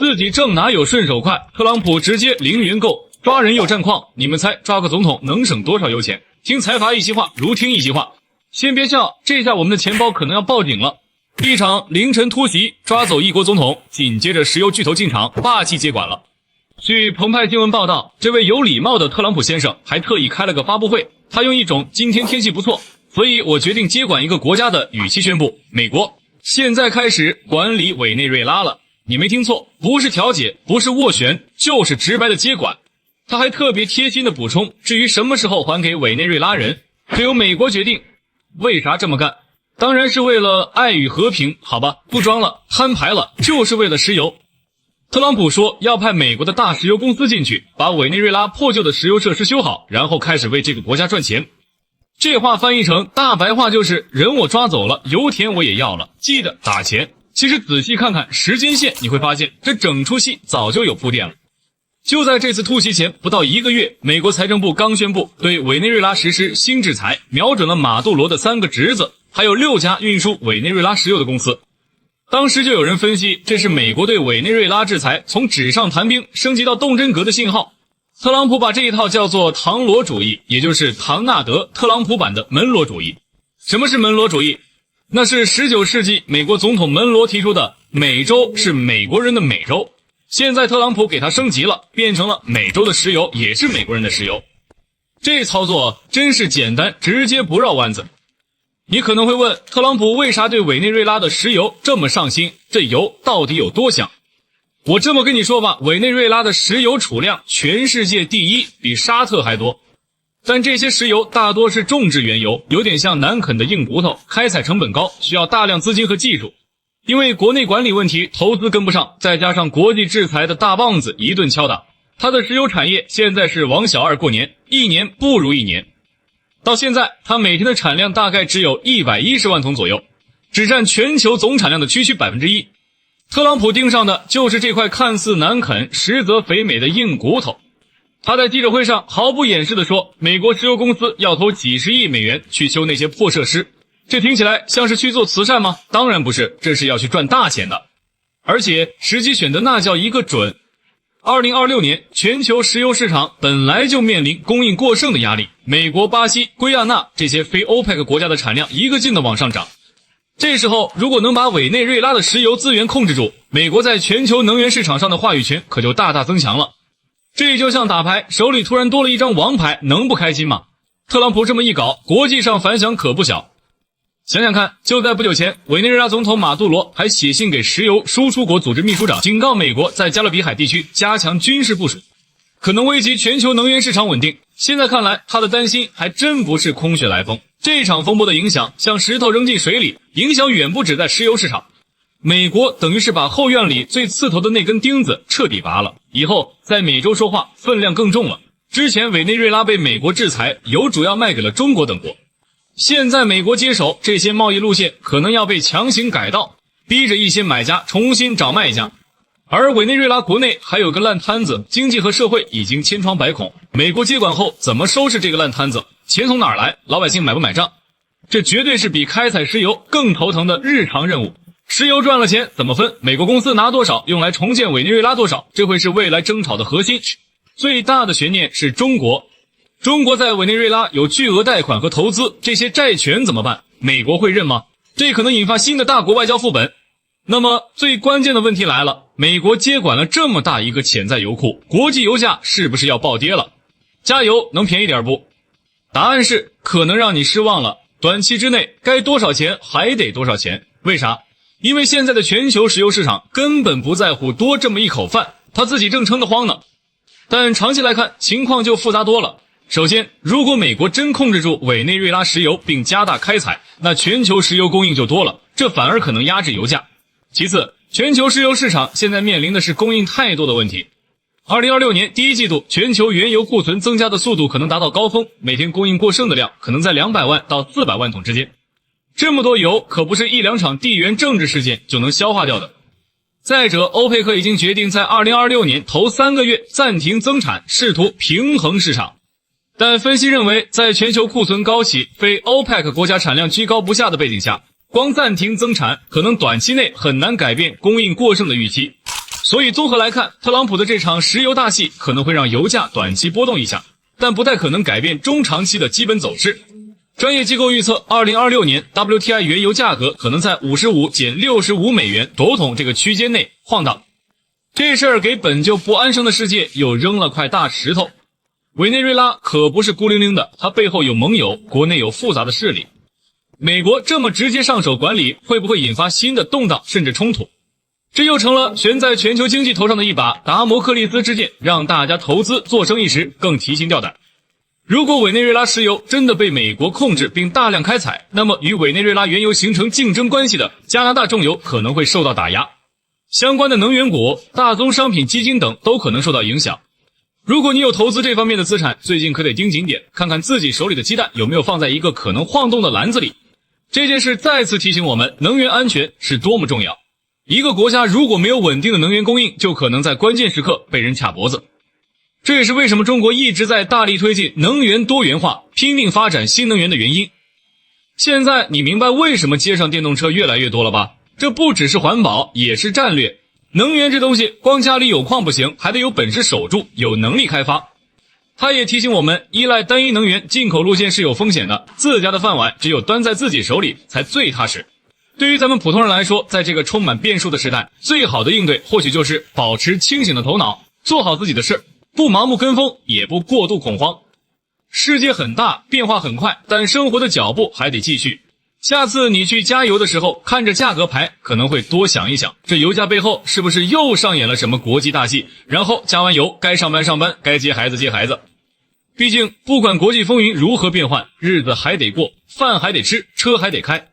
自己挣哪有顺手快，特朗普直接零元购，抓人又占矿，你们猜抓个总统能省多少油钱？听财阀一席话，如听一席话。先别笑，这下我们的钱包可能要报警了。一场凌晨突袭，抓走一国总统，紧接着石油巨头进场，霸气接管了。据澎湃新闻报道，这位有礼貌的特朗普先生还特意开了个发布会，他用一种今天天气不错，所以我决定接管一个国家的语气宣布，美国现在开始管理委内瑞拉了。你没听错，不是调解，不是斡旋，就是直白的接管。他还特别贴心的补充，至于什么时候还给委内瑞拉人，这由美国决定。为啥这么干？当然是为了爱与和平，好吧，不装了，摊牌了，就是为了石油。特朗普说要派美国的大石油公司进去，把委内瑞拉破旧的石油设施修好，然后开始为这个国家赚钱。这话翻译成大白话就是人我抓走了，油田我也要了，记得打钱。其实仔细看看时间线，你会发现这整出戏早就有铺垫了。就在这次突袭前不到1个月，美国财政部刚宣布对委内瑞拉实施新制裁，瞄准了马杜罗的3个侄子，还有6家运输委内瑞拉石油的公司。当时就有人分析，这是美国对委内瑞拉制裁从纸上谈兵升级到动真格的信号。特朗普把这一套叫做唐罗主义，也就是唐纳德·特朗普版的门罗主义。什么是门罗主义？那是19世纪美国总统门罗提出的美洲是美国人的美洲。现在特朗普给它升级了，变成了美洲的石油也是美国人的石油。这操作真是简单，直接不绕弯子。你可能会问，特朗普为啥对委内瑞拉的石油这么上心？这油到底有多香？我这么跟你说吧，委内瑞拉的石油储量全世界第1，比沙特还多。但这些石油大多是种植原油，有点像南肯的硬骨头，开采成本高，需要大量资金和技术。因为国内管理问题，投资跟不上，再加上国际制裁的大棒子一顿敲打，它的石油产业现在是王小二过年，一年不如一年。到现在，它每天的产量大概只有110万桶左右，只占全球总产量的区区 1%。特朗普盯上的就是这块看似难啃，实则肥美的硬骨头。他在记者会上毫不掩饰地说，美国石油公司要投几十亿美元去修那些破设施。这听起来像是去做慈善吗？当然不是，这是要去赚大钱的。而且时机选的那叫一个准。2026年全球石油市场本来就面临供应过剩的压力，美国、巴西、圭亚那这些非欧佩克国家的产量一个劲的往上涨。这时候如果能把委内瑞拉的石油资源控制住，美国在全球能源市场上的话语权可就大大增强了。这就像打牌，手里突然多了一张王牌，能不开心吗？特朗普这么一搞，国际上反响可不小。想想看，就在不久前，委内瑞拉总统马杜罗还写信给石油输出国组织秘书长，警告美国在加勒比海地区加强军事部署，可能危及全球能源市场稳定。现在看来，他的担心还真不是空穴来风。这场风波的影响像石头扔进水里，影响远不止在石油市场。美国等于是把后院里最刺头的那根钉子彻底拔了，以后在美洲说话分量更重了。之前委内瑞拉被美国制裁，油主要卖给了中国等国。现在美国接手，这些贸易路线可能要被强行改道，逼着一些买家重新找卖家。而委内瑞拉国内还有个烂摊子，经济和社会已经千疮百孔，美国接管后怎么收拾这个烂摊子？钱从哪儿来？老百姓买不买账？这绝对是比开采石油更头疼的日常任务。石油赚了钱怎么分？美国公司拿多少，用来重建委内瑞拉多少，这会是未来争吵的核心。最大的悬念是中国。中国在委内瑞拉有巨额贷款和投资，这些债权怎么办？美国会认吗？这可能引发新的大国外交副本。那么最关键的问题来了，美国接管了这么大一个潜在油库，国际油价是不是要暴跌了？加油能便宜点不？答案是可能让你失望了。短期之内该多少钱还得多少钱。为啥？因为现在的全球石油市场根本不在乎多这么一口饭，他自己正撑得慌呢。但长期来看，情况就复杂多了。首先，如果美国真控制住委内瑞拉石油并加大开采，那全球石油供应就多了，这反而可能压制油价。其次，全球石油市场现在面临的是供应太多的问题。2026年第一季度，全球原油库存增加的速度可能达到高峰，每天供应过剩的量可能在200万到400万桶之间。这么多油可不是一两场地缘政治事件就能消化掉的。再者，欧佩克已经决定在2026年头3个月暂停增产，试图平衡市场。但分析认为，在全球库存高企、非欧佩克国家产量居高不下的背景下，光暂停增产可能短期内很难改变供应过剩的预期。所以综合来看，特朗普的这场石油大戏可能会让油价短期波动一下，但不太可能改变中长期的基本走势。专业机构预测，2026年 WTI 原油价格可能在55减65美元多桶这个区间内晃荡。这事儿给本就不安生的世界又扔了块大石头。委内瑞拉可不是孤零零的，它背后有盟友，国内有复杂的势力。美国这么直接上手管理，会不会引发新的动荡甚至冲突？这又成了悬在全球经济头上的一把达摩克利斯之剑，让大家投资做生意时更提心吊胆。如果委内瑞拉石油真的被美国控制并大量开采，那么与委内瑞拉原油形成竞争关系的加拿大重油可能会受到打压，相关的能源股、大宗商品基金等都可能受到影响。如果你有投资这方面的资产，最近可得盯紧点，看看自己手里的鸡蛋有没有放在一个可能晃动的篮子里。这件事再次提醒我们，能源安全是多么重要。一个国家如果没有稳定的能源供应，就可能在关键时刻被人卡脖子。这也是为什么中国一直在大力推进能源多元化，拼命发展新能源的原因。现在你明白为什么街上电动车越来越多了吧？这不只是环保，也是战略。能源这东西光家里有矿不行，还得有本事守住，有能力开发。它也提醒我们，依赖单一能源进口路线是有风险的，自家的饭碗只有端在自己手里才最踏实。对于咱们普通人来说，在这个充满变数的时代，最好的应对或许就是保持清醒的头脑，做好自己的事，不盲目跟风，也不过度恐慌。世界很大，变化很快，但生活的脚步还得继续。下次你去加油的时候，看着价格牌，可能会多想一想，这油价背后是不是又上演了什么国际大戏，然后加完油，该上班上班，该接孩子接孩子。毕竟不管国际风云如何变幻，日子还得过，饭还得吃，车还得开。